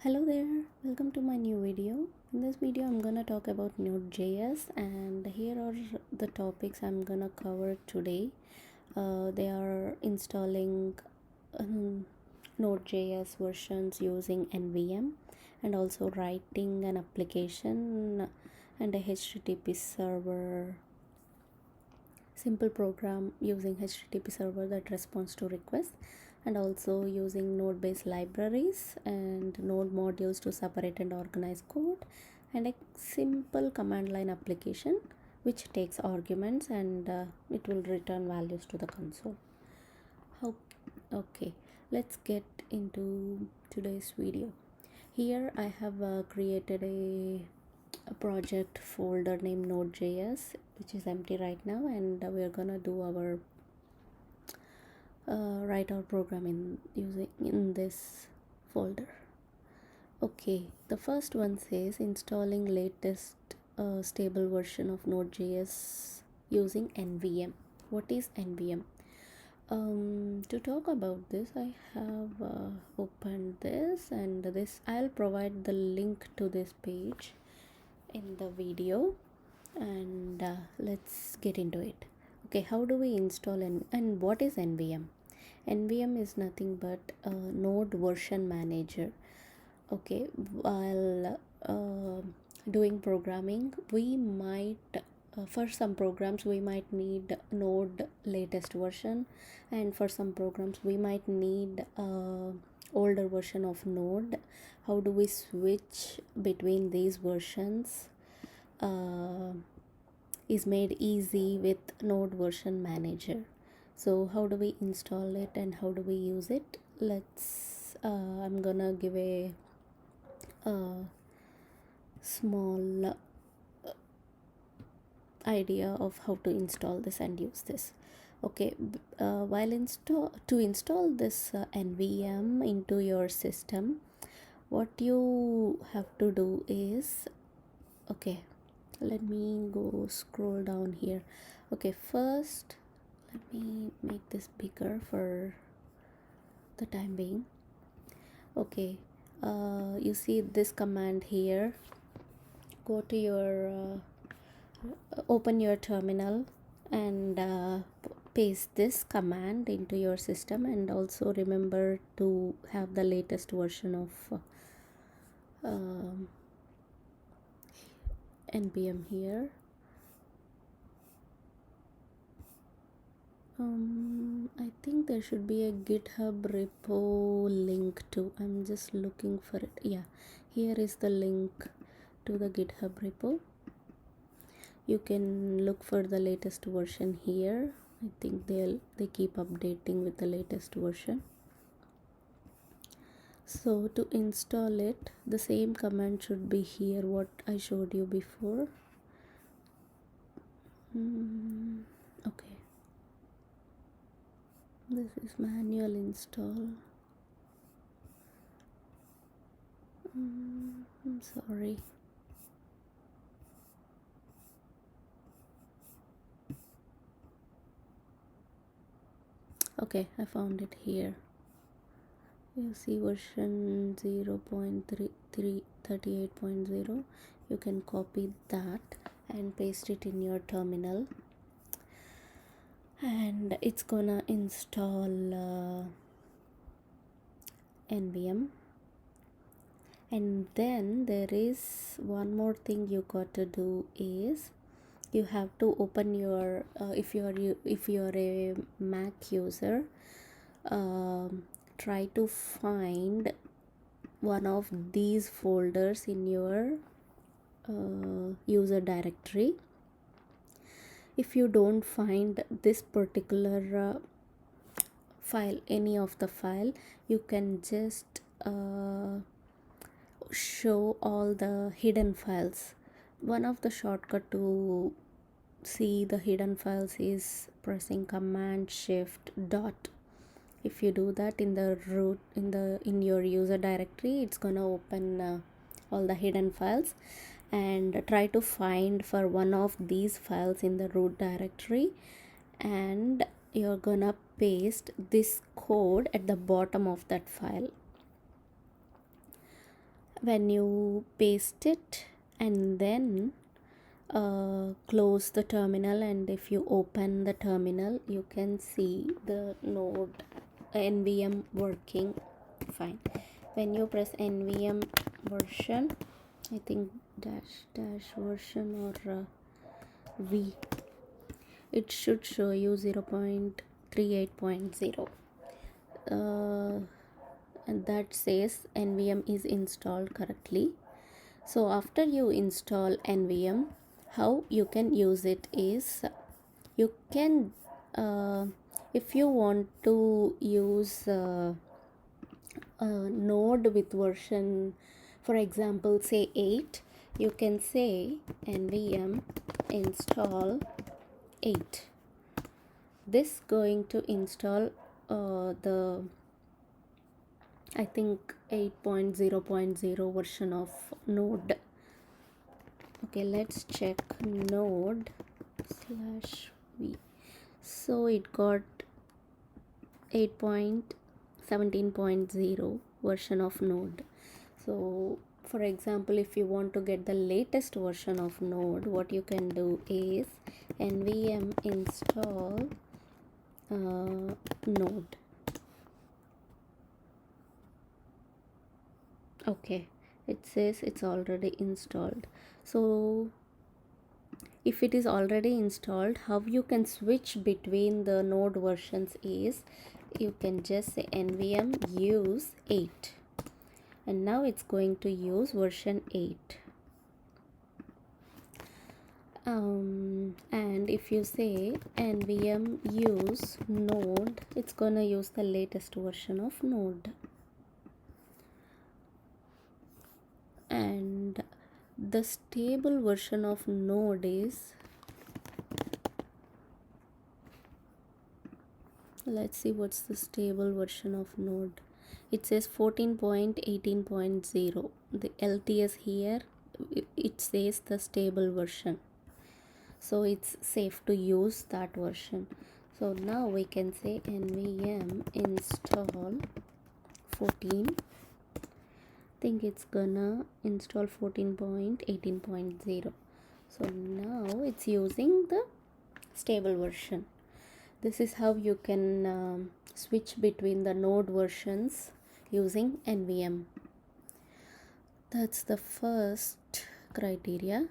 Hello there, welcome to my new video. In this video I'm gonna talk about Node.js, and here are the topics I'm gonna cover today. They are installing um, Node.js versions using NVM, and also writing an application and a HTTP server, simple program using HTTP server that responds to requests, and also using node based libraries and node modules to separate and organize code, and a simple command line application which takes arguments and it will return values to the console. How okay, let's get into today's video. Here I have created a project folder named Node.js, which is empty right now, and we are gonna do our write our program in this folder. Okay, the first one says installing latest stable version of Node.js using NVM. What is NVM? To talk about this, I have opened this, and this I'll provide the link to this page in the video, and let's get into it. Okay, how do we install and what is NVM? NVM is nothing but a node version manager. Okay, while doing programming, we might for some programs we might need node latest version, and for some programs we might need older version of node. How do we switch between these versions is made easy with node version manager. So how do we install it and how do we use it? Let's I'm gonna give a small idea of how to install this and use this. Okay, while install this NVM into your system, what you have to do is, okay, let me go scroll down here. Okay, first let me make this bigger for the time being. Okay, you see this command here. Go to your open your terminal and paste this command into your system, and also remember to have the latest version of npm here. I think there should be a GitHub repo link too. I'm just looking for it. Yeah, here is the link to the GitHub repo. You can look for the latest version here. I think they keep updating with the latest version. So to install it, the same command should be here, what I showed you before. Okay, this is manual install. I'm sorry. Okay, I found it here. You see version 0.38.0. You can copy that and paste it in your terminal, and it's gonna install NVM. And then there is one more thing you got to do is you have to open your if you're a Mac user, try to find one of these folders in your user directory. If you don't find this particular file, any of the file, you can just show all the hidden files. One of the shortcut to see the hidden files is pressing command shift dot. If you do that in the root in your user directory, it's gonna open all the hidden files, and try to find for one of these files in the root directory, and you're gonna paste this code at the bottom of that file. when you paste it and then close the terminal, and if you open the terminal you can see the node nvm working fine. When you press nvm version, I think dash version or v, it should show you 0.38.0 and that says nvm is installed correctly. So after you install nvm, how you can use it is, you can if you want to use a node with version, for example say 8, you can say nvm install 8. This going to install the I think 8.0.0 version of node. Okay, let's check node /v. So it got 8.17.0 version of node. So for example, if you want to get the latest version of node, what you can do is nvm install node. Okay, it says it's already installed. So if it is already installed, how you can switch between the node versions is, you can just say nvm use 8, and now it's going to use version 8. And if you say nvm use node, it's gonna use the latest version of node. And the stable version of node is, let's see what's the stable version of node. It says 14.18.0. the LTS here, it says the stable version, so it's safe to use that version. So now we can say nvm install 14. Think it's gonna install 14.18.0. so now it's using the stable version. This is how you can switch between the node versions using nvm. That's the first criteria.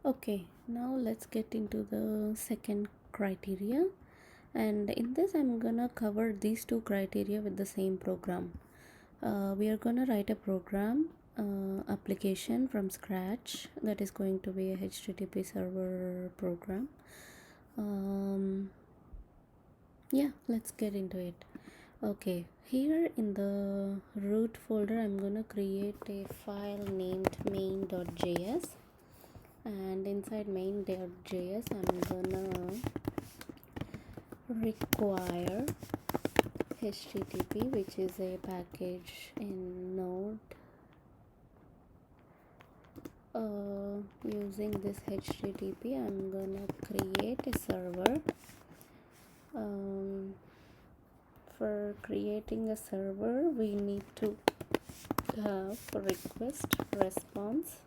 Okay, now let's get into the second criteria, and in this I'm gonna cover these two criteria with the same program. We are gonna write a program application from scratch that is going to be a http server program. Yeah, let's get into it. Okay, here in the root folder I'm gonna create a file named main.js, and inside main.js I'm gonna require http, which is a package in node. Using this http I'm gonna create a server. For creating a server we need to have a request response.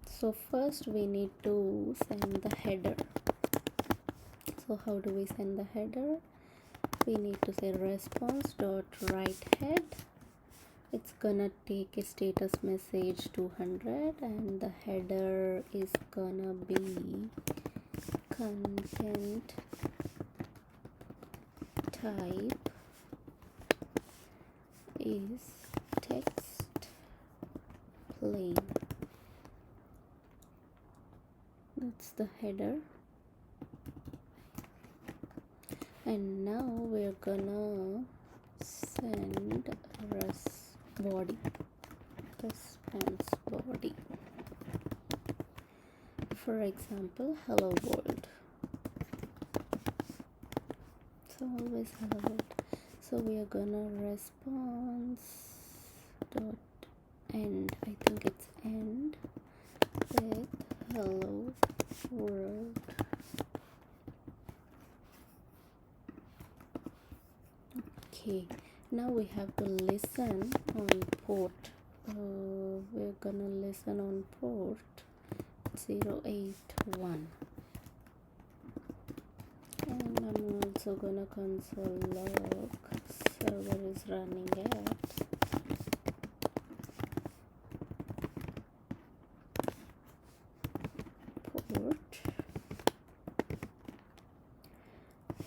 So first we need to send the header. So how do we send the header? We need to say response.writeHead. It's gonna take a status message 200, and the header is gonna be content type is text plain. That's the header. And now we're gonna send response body. For example, hello world. So always hello world. So we are gonna response dot end. I think it's end with hello world. Okay, now we have to listen on port. We're gonna listen on port 081, and I'm also gonna console log server is running at port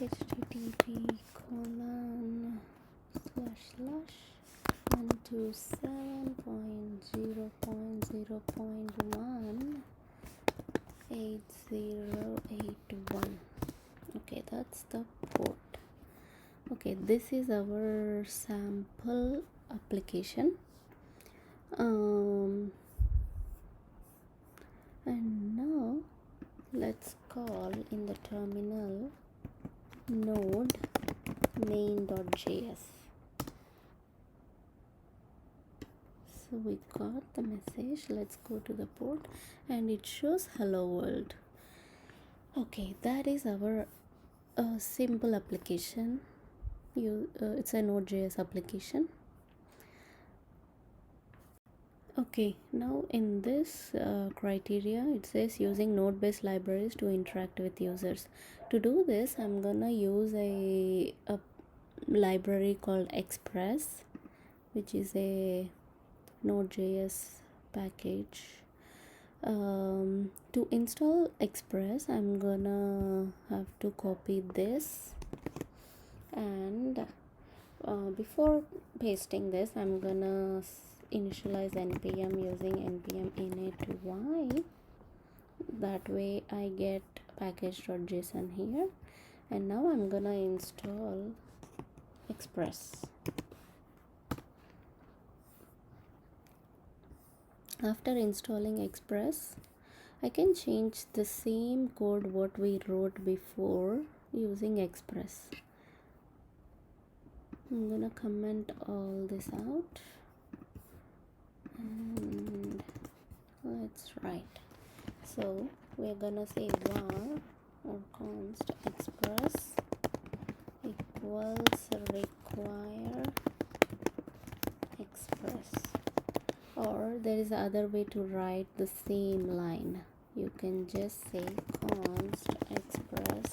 http://127.0.18081. Okay, that's the port. Okay, this is our sample application. And now let's call in the terminal node main.js. So we got the message. Let's go to the port and it shows hello world. Okay, that is our simple application. It's a Node.js application. Okay, now in this criteria it says using node based libraries to interact with users. To do this, I'm gonna use a library called Express, which is a Node.js package. To install Express, I'm gonna have to copy this, and before pasting this, I'm gonna initialize npm using npm init.y. That way I get package.json here, and now I'm gonna install Express. After installing Express, I can change the same code what we wrote before using Express. I'm gonna comment all this out and let's write. So we're gonna say var or const express equals require express, or there is other way to write the same line. You can just say const express,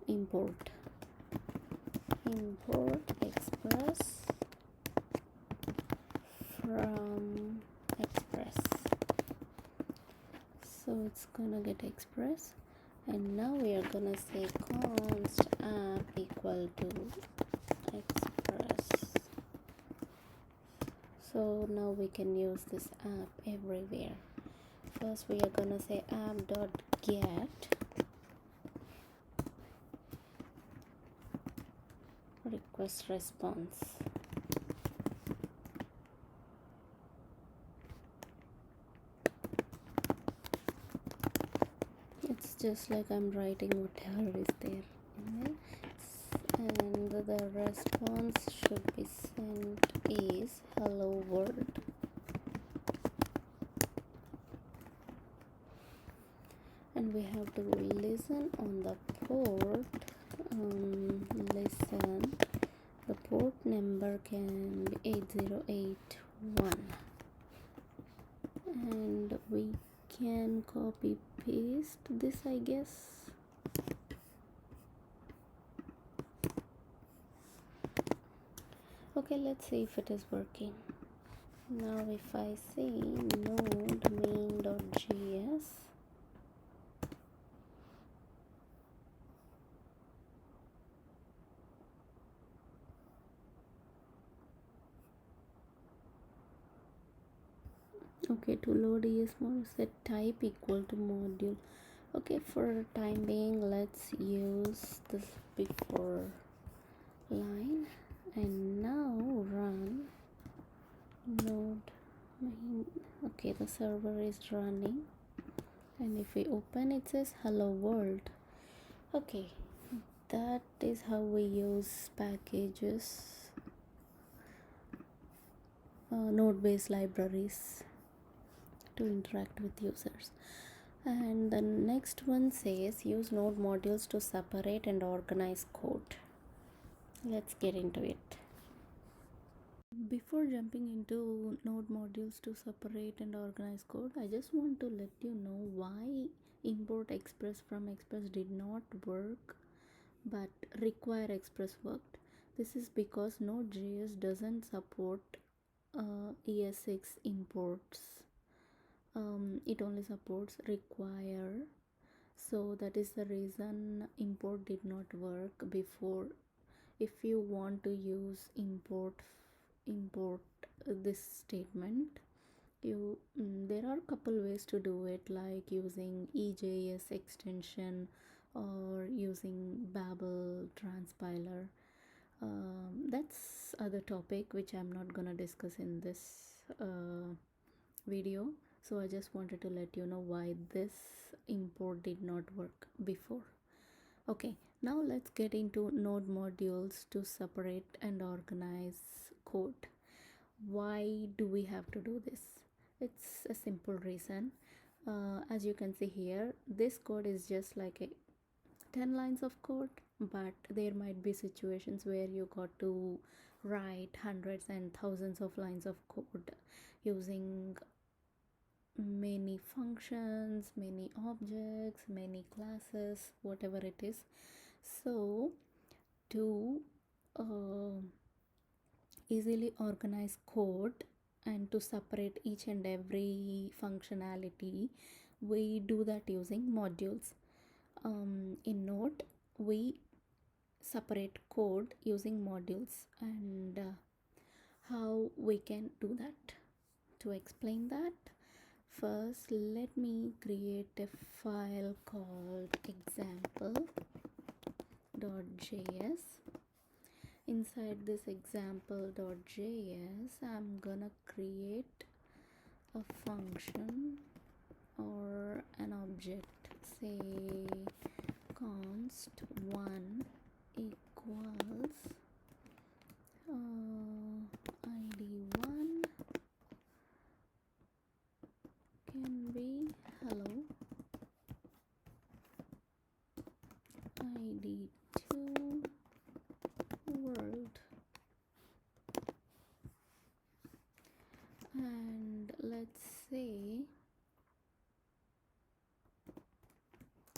import express from express. So it's gonna get express, and now we are gonna say const app equal to express. So now we can use this app everywhere. First we are gonna say app.get request response. It's just like I'm writing whatever is there in there, and the response should be sent is hello world. And we have to listen on the port. Listen, the port number can be 8081, and we can copy paste this, I guess. Okay, let's see if it is working. Now if I say node main.js, okay, to load ES set type equal to module. Okay, for time being, let's use this before line, and now run node main. Okay, the server is running, and if we open, it says hello world. Okay, that is how we use packages, node based libraries to interact with users. And the next one says use node modules to separate and organize code. let's get into it. Before jumping into node modules to separate and organize code, I just want to let you know why import express from express did not work but require express worked. This is because node.js doesn't support ES6 imports. It only supports require, so that is the reason import did not work before. If you want to use import this statement, there are a couple ways to do it, like using EJS extension or using Babel transpiler. That's other topic which I'm not gonna discuss in this video. So I just wanted to let you know why this import did not work before. Okay, now let's get into node modules to separate and organize code. Why do we have to do this? It's a simple reason. As you can see here, this code is just like a 10 lines of code, but there might be situations where you got to write hundreds and thousands of lines of code using many functions, many objects, many classes, whatever it is. So to uh, easily organize code and to separate each and every functionality, we do that using modules. In Node, we separate code using modules, and how we can do that. To explain that, first let me create a file called example.js. Inside this example.js, I'm gonna create a function or an object, say const1 equals id1 can be hello, id2 world, and let's say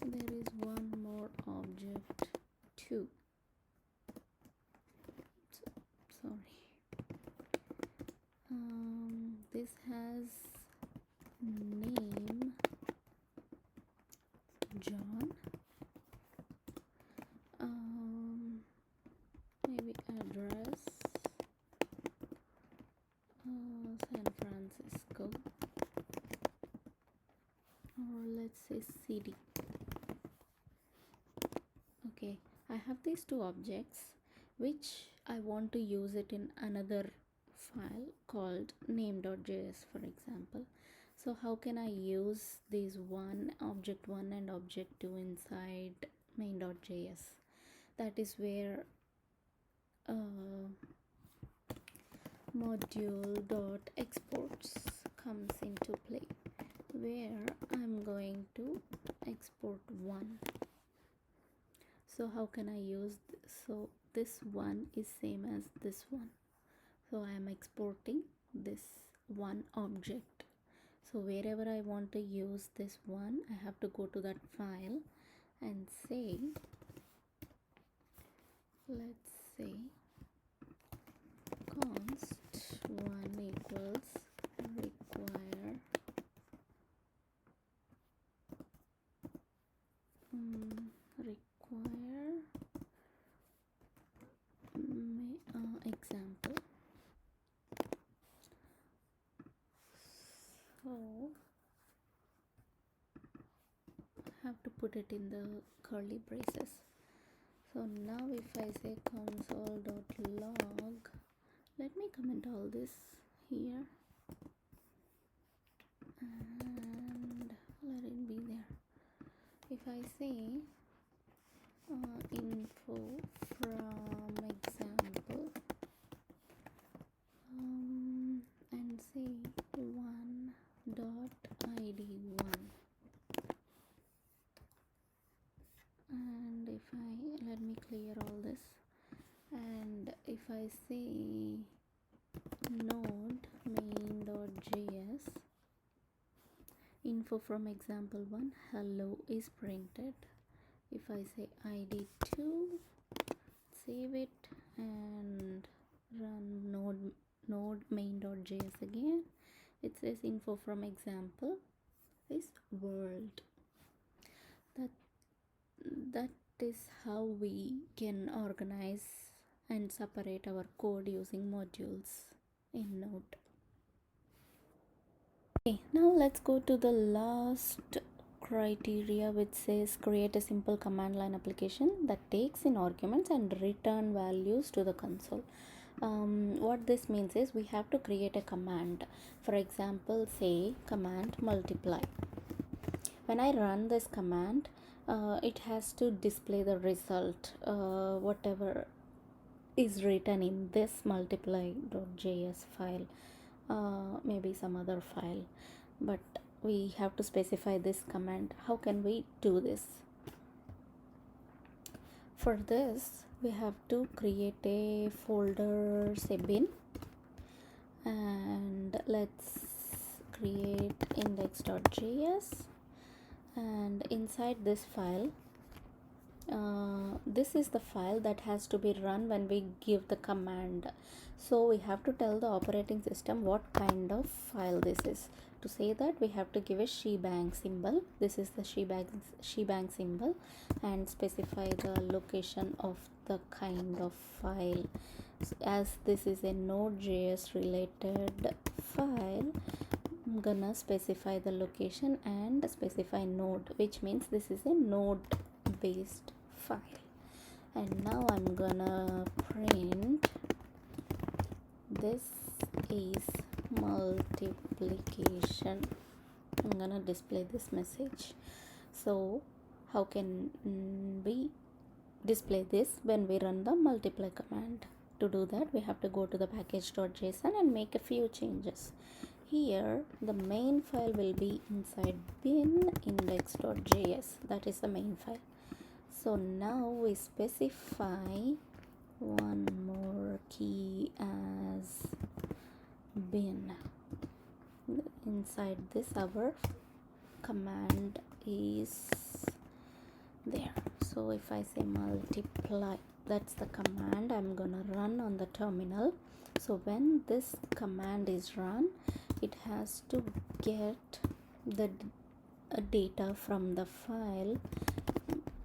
there is one more object too. Sorry, this has name John, maybe address San Francisco, or let's say city. Okay, I have these two objects which I want to use it in another file called name.js, for example. So how can I use these object 1 and object 2 inside main.js? That is where module.exports comes into play, where I'm going to export 1. So how can I use this? So this one is same as this one, so I am exporting this one object. So wherever I want to use this one, I have to go to that file and say, let's say const1 equals require example. So I have to put it in the curly braces. So now if I say console.log, let me comment all this here and let it be there. If I say info from example and say 1.id1, and if I let me clear all this, and I say node main.js info from example 1 hello is printed. If I say id2, save it and run node main.js again, it says info from example is world. That is how we can organize and separate our code using modules in Node. Okay, now let's go to the last criteria, which says create a simple command line application that takes in arguments and return values to the console. What this means is we have to create a command. For example, say command multiply. When I run this command, it has to display the result, whatever is written in this multiply.js file, maybe some other file, but we have to specify this command. How can we do this? For this, we have to create a folder, say bin, and let's create index.js, and inside this file, this is the file that has to be run when we give the command. So we have to tell the operating system what kind of file this is. To say that, we have to give a shebang symbol. This is the shebang symbol, and specify the location of the kind of file. So as this is a Node.js related file, I'm gonna specify the location and specify node, which means this is a node based file. And now I'm gonna print this is multiplication. I'm gonna display this message. So how can we display this when we run the multiply command? To do that, we have to go to the package.json and make a few changes. Here the main file will be inside bin index.js. That is the main file. So now we specify one more key as bin. Inside this, our command is there. So if I say multiply, that's the command I'm gonna run on the terminal. So when this command is run, it has to get the data from the file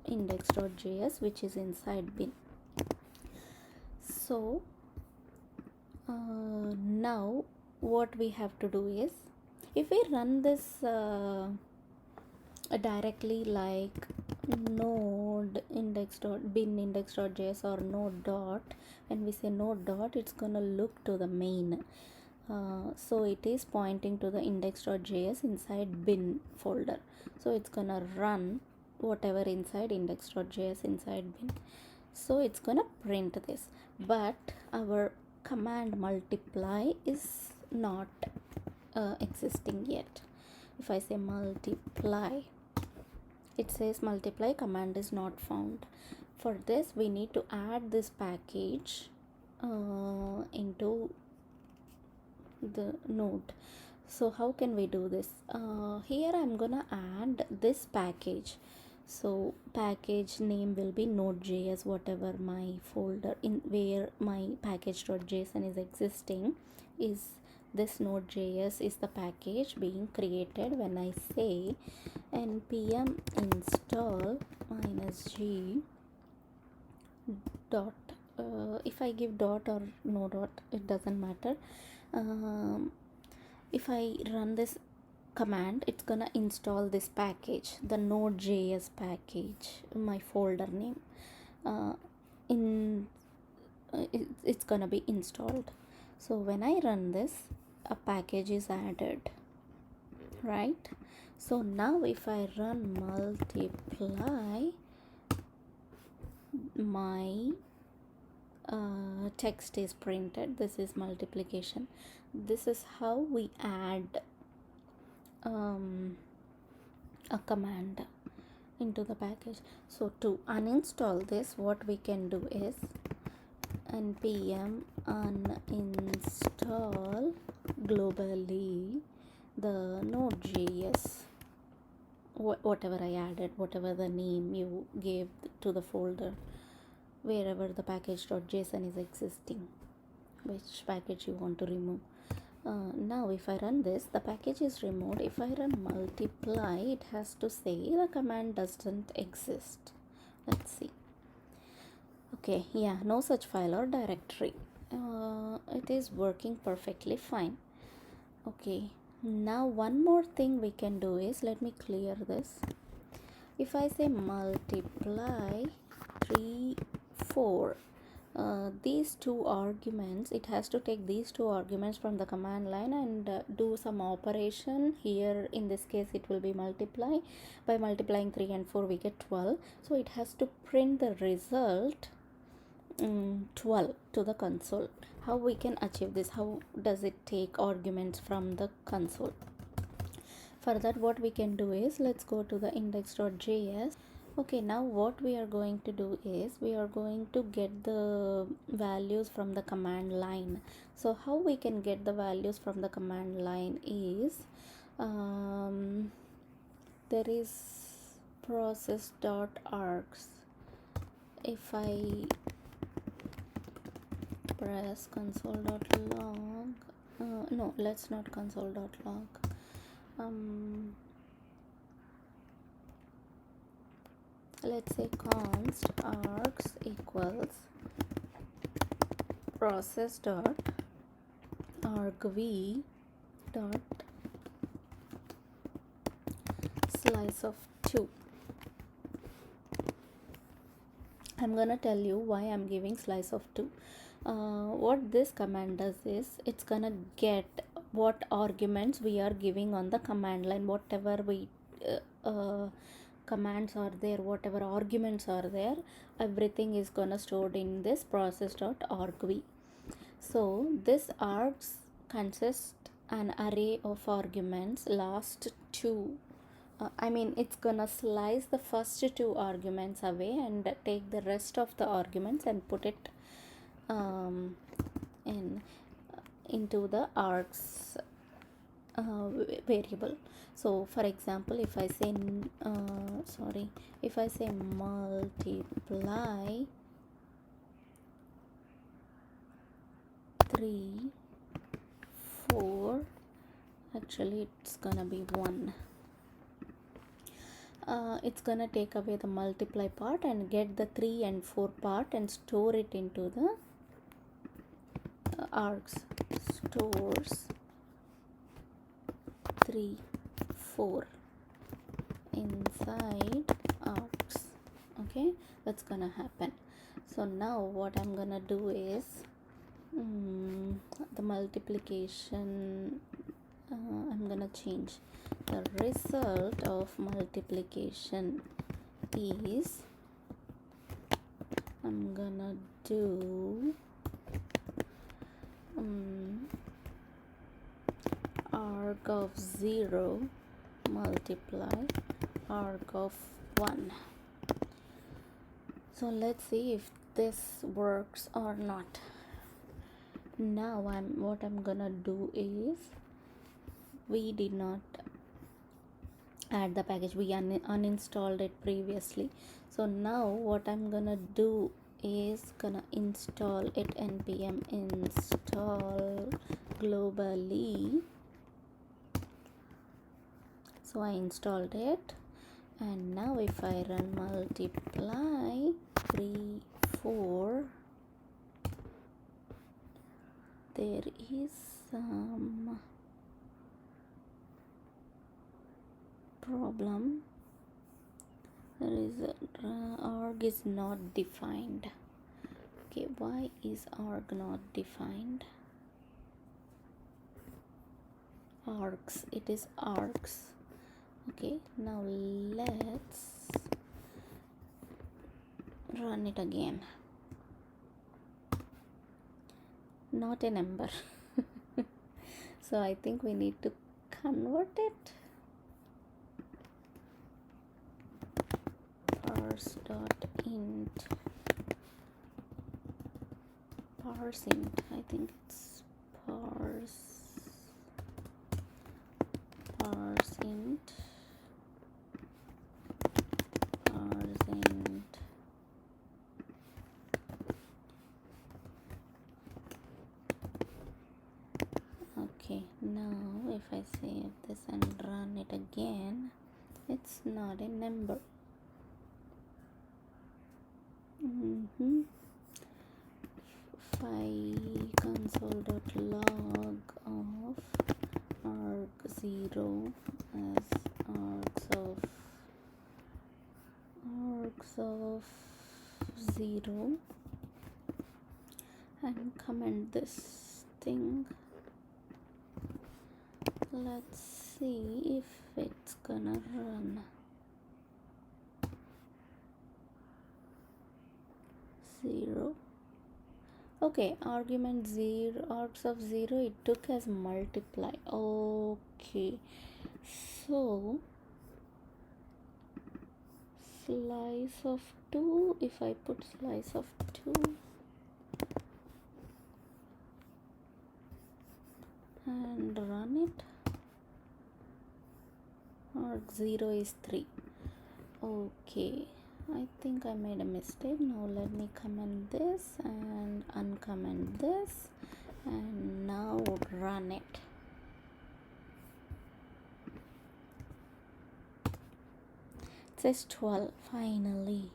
index.js, which is inside bin. So now what we have to do is, if we run this directly like node index.bin index.js or node dot, when we say node dot, it's gonna look to the main. So it is pointing to the index.js inside bin folder. So it's gonna run whatever inside index.js inside bin. So it's gonna print this, but our command multiply is not existing yet. If I say multiply, it says multiply command is not found. For this, we need to add this package into the node. So how can we do this? Here I'm gonna add this package. So package name will be node.js, whatever my folder in where my package.json is existing, is this node.js is the package being created when I say npm install -g dot. If I give dot or no dot, it doesn't matter. If I run this command, it's gonna install this package, the node.js package, my folder name. It's gonna be installed. So when I run this, a package is added, right? So now if I run multiply, my text is printed. This is multiplication. This is how we add a command into the package. So to uninstall this, what we can do is npm uninstall globally the node.js, whatever I added, whatever the name you gave to the folder, wherever the package.json is existing, which package you want to remove. Now if I run this, the package is removed. If I run multiply, it has to say the command doesn't exist. Let's see. Okay, yeah, no such file or directory. It is working perfectly fine. Okay, now one more thing we can do is, let me clear this. If I say multiply 3 4, these two arguments, it has to take these two arguments from the command line and do some operation. Here in this case it will be multiply. By multiplying 3 and 4 we get 12, so it has to print the result 12 to the console. How we can achieve this? How does it take arguments from the console? For that, what we can do is, let's go to the index.js. Okay, now what we are going to do is, we are going to get the values from the command line. So how we can get the values from the command line is, there is process.args. If I press console.log, no, let's not console.log. Let's say const args equals process dot argv dot slice of 2. I'm gonna tell you why I'm giving slice of 2. What this command does is, it's gonna get what arguments we are giving on the command line, whatever we commands are there, whatever arguments are there, everything is gonna stored in this process.argv. So this args consists an array of arguments, last two. It's gonna slice the first two arguments away and take the rest of the arguments and put it into the args variable. So for example, if I say multiply 3 4, actually it's gonna be 1. It's gonna take away the multiply part and get the 3 and 4 part and store it into the args. Stores 3 4 inside args. Okay, that's gonna happen. So now what I'm gonna do is, the multiplication, I'm gonna change. The result of multiplication is, I'm gonna do arg of 0 multiply arg of 1. So let's see if this works or not. Now what I'm gonna do is, we did not add the package, we uninstalled it previously. So now what I'm gonna do is gonna install it, npm install globally. So I installed it, and now if I run multiply 3 4, there is some problem. There is arg is not defined. Okay, why is arg not defined? Args, it is args. Okay, now let's run it again. Not a number. So I think we need to convert it. Parse.int parseInt. I think it's parseInt. Okay, now if I save this and run it again, it's not a number. File console.log of arg0 as args of 0 and comment this thing. Let's see if it's gonna run. 0. Okay, argument 0, args of 0 it took as multiply. Okay, so slice of 2, if I put slice of 2 and run it, arg0 is 3. Okay, I think I made a mistake. Now let me comment this and uncomment this and now run it. It says 12 finally.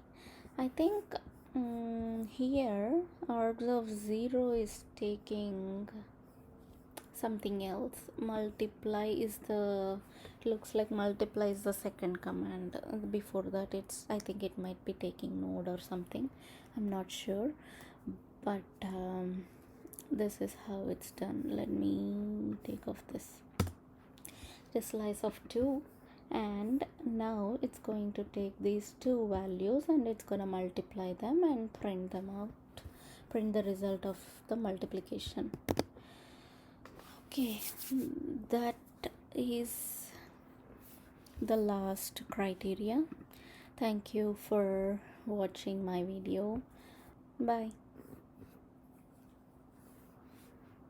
I think here args of 0 is taking something else. Multiply is the, looks like multiply is the second command. Before that it's, I think it might be taking node or something, I'm not sure, but this is how it's done. Let me take off this slice of 2 and now it's going to take these two values and it's gonna multiply them and print them out, print the result of the multiplication. Okay, that is the last criteria. Thank you for watching my video. Bye.